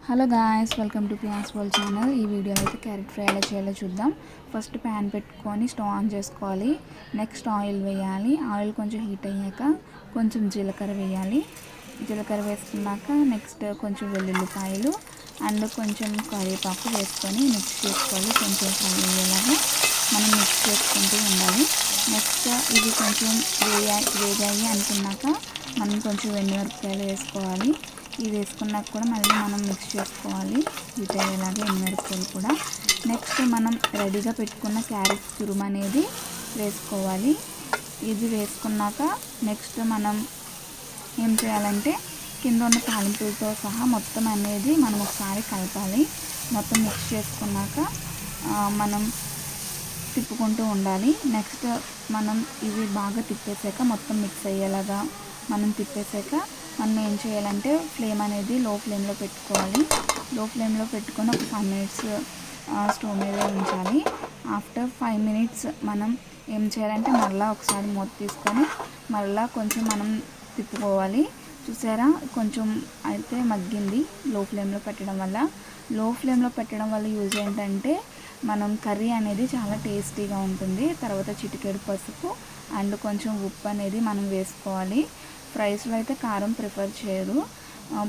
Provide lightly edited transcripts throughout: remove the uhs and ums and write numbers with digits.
Hello guys, welcome to Pia's world channel. ఈ వీడియోలో అయితే క్యారెట్ ఫ్రై ఎలా చేయాలో చూద్దాం. ఫస్ట్ ప్యాన్ పెట్టుకొని స్టవ్ ఆన్ చేసుకోవాలి. నెక్స్ట్ ఆయిల్ వేయాలి. ఆయిల్ కొంచెం హీట్ అయ్యాక కొంచెం జీలకర్ర వేయాలి. జీలకర్ర వేసుకున్నాక నెక్స్ట్ కొంచెం వెల్లుల్లిపాయలు అండ్ కొంచెం కరివేపాకు వేసుకొని మిక్స్ చేసుకోవాలి. కొంచెం ఫ్రై అయ్యేలాగా మనం మిక్స్ చేసుకుంటూ ఉండాలి. నెక్స్ట్ ఇది కొంచెం వేగాయి అనుకున్నాక మనం కొంచెం ఎండుమిరపకాయలు వేసుకోవాలి. ఇవి వేసుకున్నాక కూడా మళ్ళీ మనం మిక్స్ చేసుకోవాలి హీట్ అయ్యేలాగా ఎండుమిరపకాయలు కూడా. నెక్స్ట్ మనం రెడీగా పెట్టుకున్న క్యారెట్ తురుము అనేది వేసుకోవాలి. ఇది వేసుకున్నాక నెక్స్ట్ మనం ఏం చేయాలంటే కింద ఉన్న తాలింపులతో సహా మొత్తం అనేది మనం ఒకసారి కలపాలి. మొత్తం మిక్స్ చేసుకున్నాక మనం తిప్పుకుంటూ ఉండాలి. నెక్స్ట్ మనం ఇవి బాగా తిప్పేసాక మొత్తం మిక్స్ అయ్యేలాగా మనం తిప్పేసాక మనం ఏం చేయాలంటే ఫ్లేమ్ అనేది లో ఫ్లేమ్లో పెట్టుకోవాలి. లో ఫ్లేమ్లో పెట్టుకొని ఒక 5 మినిట్స్ స్టవ్ మీద ఉంచాలి. ఆఫ్టర్ 5 మినిట్స్ మనం ఏం చేయాలంటే మళ్ళీ ఒకసారి మూత తీసుకొని మళ్ళీ కొంచెం మనం తిప్పుకోవాలి. చూసారా, కొంచెం అయితే మగ్గింది లో ఫ్లేమ్లో పెట్టడం వల్ల. లో ఫ్లేమ్లో పెట్టడం వల్ల యూజ్ ఏంటంటే మనం కర్రీ అనేది చాలా టేస్టీగా ఉంటుంది. తర్వాత చిటికెడు పసుపు అండ్ కొంచెం ఉప్పు అనేది మనం వేసుకోవాలి. ఫ్రైస్లో అయితే కారం ప్రిఫర్ చేయరు,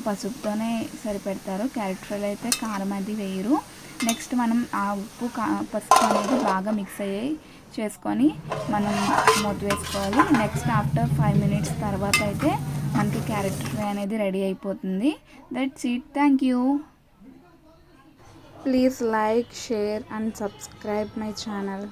పసుపుతోనే సరిపెడతారు. క్యారెట్ ఫ్రైలో అయితే కారం అది వేయరు. నెక్స్ట్ మనం ఆ ఉప్పు పసుపు అనేది బాగా మిక్స్ అయ్యి చేసుకొని మనం మూత వేసుకోవాలి. నెక్స్ట్ ఆఫ్టర్ 5 మినిట్స్ తర్వాత అయితే మనకి క్యారెట్ ఫ్రై అనేది రెడీ అయిపోతుంది. That's it. Thank you. Please like, share and subscribe my channel.